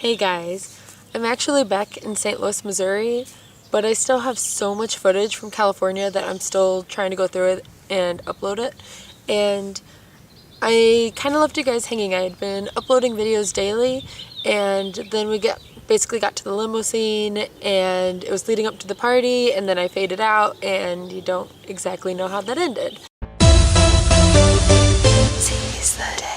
Hey guys, I'm actually back in St. Louis, Missouri, but I still have so much footage from California that I'm still trying to go through it and upload it. And I kind of left you guys hanging. I had been uploading videos daily, and then we basically got to the limo scene, and it was leading up to the party, and then I faded out, and you don't exactly know how that ended. Seize the day.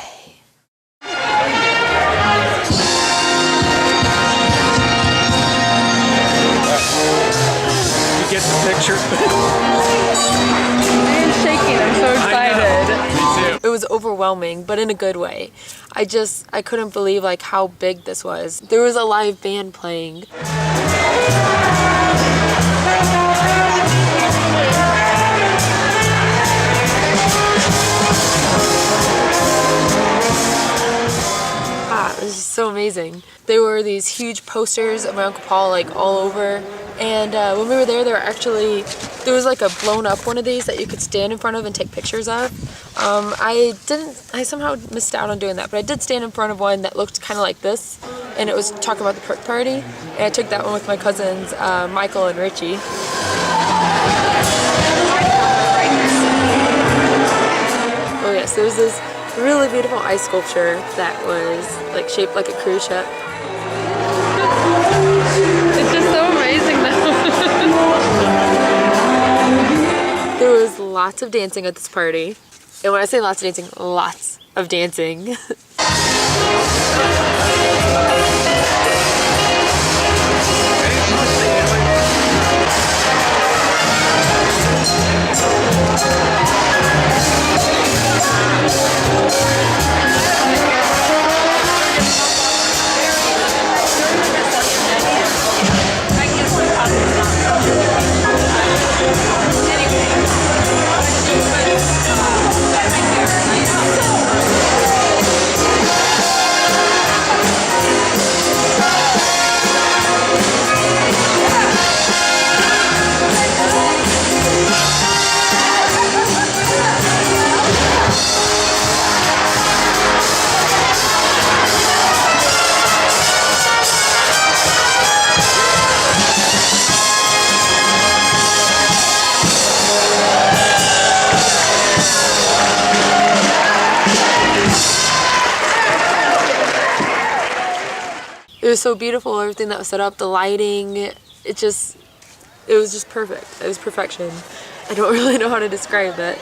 Get the picture. I'm shaking, I'm so excited. Me too. It was overwhelming, but in a good way. I couldn't believe like how big this was. There was a live band playing. It was just so amazing. There were these huge posters of my Uncle Paul like all over, and when we were there there was like a blown up one of these that you could stand in front of and take pictures of. I somehow missed out on doing that, but I did stand in front of one that looked kind of like this, and it was talking about the PERK Party, and I took that one with my cousins Michael and Richie. Oh yes, there was this really beautiful ice sculpture that was like shaped like a cruise ship. It's just so amazing though. There was lots of dancing at this party. And when I say lots of dancing, lots of dancing. It was so beautiful, everything that was set up, the lighting, it was just perfect. It was perfection. I don't really know how to describe it.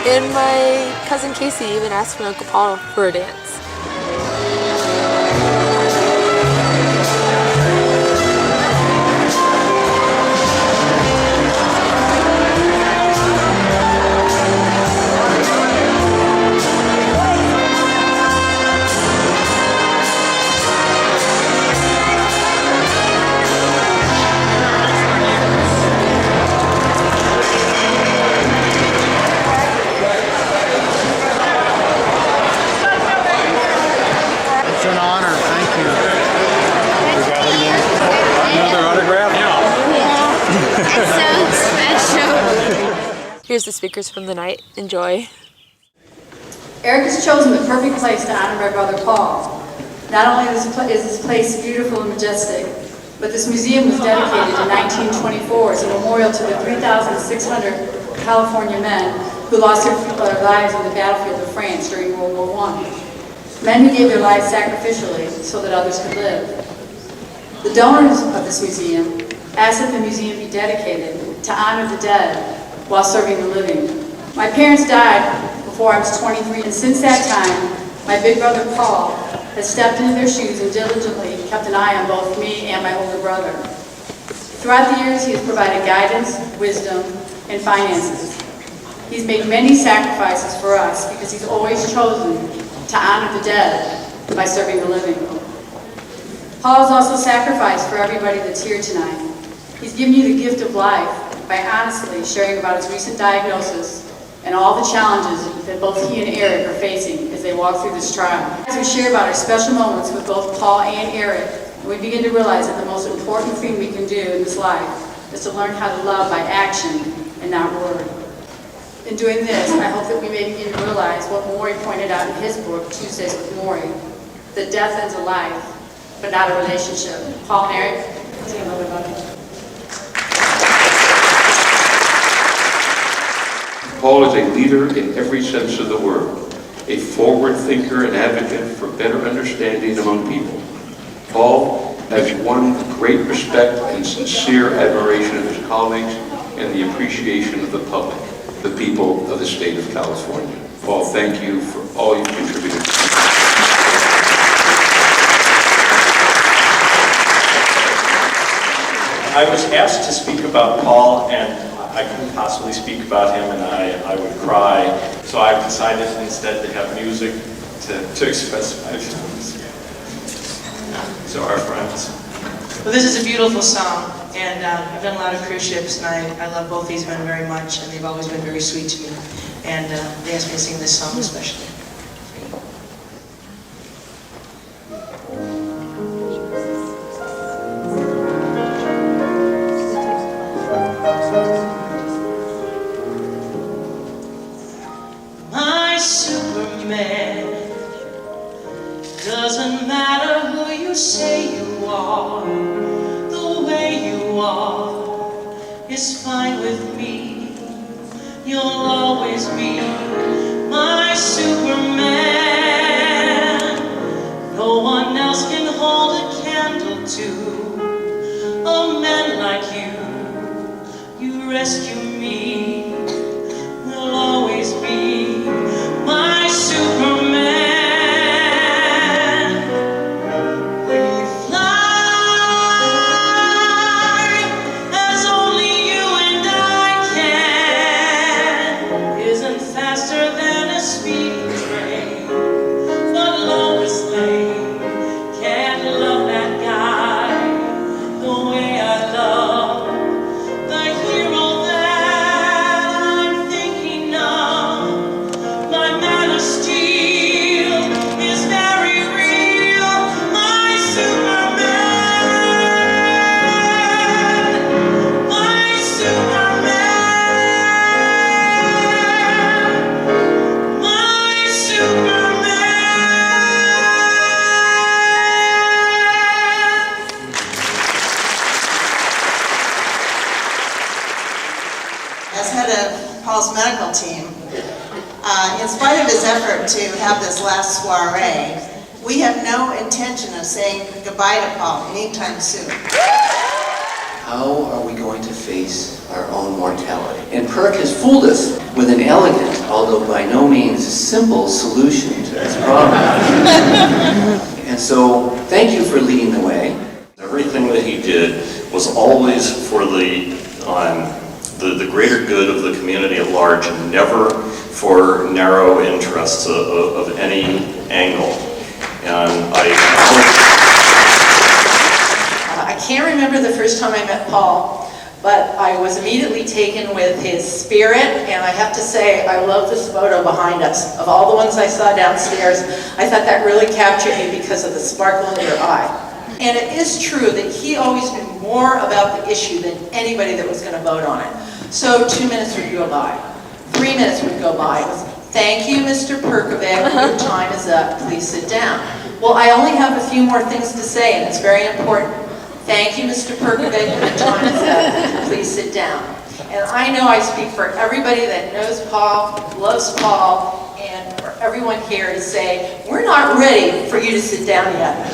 And my cousin Casey even asked my Uncle Paul for a dance. Here's the speakers from the night. Enjoy. Eric has chosen the perfect place to honor my brother Paul. Not only is this place beautiful and majestic, but this museum was dedicated in 1924 as a memorial to the 3,600 California men who lost their lives on the battlefield of France during World War I. Men who gave their lives sacrificially so that others could live. The donors of this museum asked that the museum be dedicated to honor the dead while serving the living. My parents died before I was 23, and since that time, my big brother Paul has stepped into their shoes and diligently kept an eye on both me and my older brother. Throughout the years, he has provided guidance, wisdom, and finances. He's made many sacrifices for us because he's always chosen to honor the dead by serving the living. Paul has also sacrificed for everybody that's here tonight. He's given you the gift of life by honestly sharing about his recent diagnosis and all the challenges that both he and Eric are facing as they walk through this trial. As we share about our special moments with both Paul and Eric, we begin to realize that the most important thing we can do in this life is to learn how to love by action and not word. In doing this, I hope that we may begin to realize what Maury pointed out in his book, Tuesdays with Maury, that death ends a life, but not a relationship. Paul and Eric, tell me a little bit about it. Paul is a leader in every sense of the word, a forward thinker and advocate for better understanding among people. Paul has won great respect and sincere admiration of his colleagues and the appreciation of the public, the people of the state of California. Paul, thank you for all you've contributed. I was asked to speak about Paul, and I couldn't possibly speak about him, and I would cry. So I decided instead to have music to express my feelings. So our friends. Well, this is a beautiful song, and I've done a lot of cruise ships, and I love both these men very much, and they've always been very sweet to me. And they asked me to sing this song especially. My Superman, doesn't matter who you say you are, the way you are is fine with me. You'll always be my Superman. No one else can hold a candle to a man like you. You rescue me. You'll always be my Superman. As head of Paul's medical team, in spite of his effort to have this last soiree, we have no intention of saying goodbye to Paul anytime soon. How are we going to face our own mortality? And PERK has fooled us with an elegant, although by no means simple, solution to this problem. And so, thank you for leading the way. Everything that he did was always for the greater good of the community at large, and never for narrow interests of any angle. And I can't remember the first time I met Paul, but I was immediately taken with his spirit, and I have to say I love this photo behind us. Of all the ones I saw downstairs, I thought that really captured me because of the sparkle in your eye. And it is true that he always knew more about the issue than anybody that was going to vote on it. So 2 minutes would go by, 3 minutes would go by. It was, thank you, Mr. Perkovic, your time is up, please sit down. Well, I only have a few more things to say, and it's very important. Thank you, Mr. Perkovic, your time is up, please sit down. And I know I speak for everybody that knows Paul, loves Paul, and for everyone here to say, we're not ready for you to sit down yet.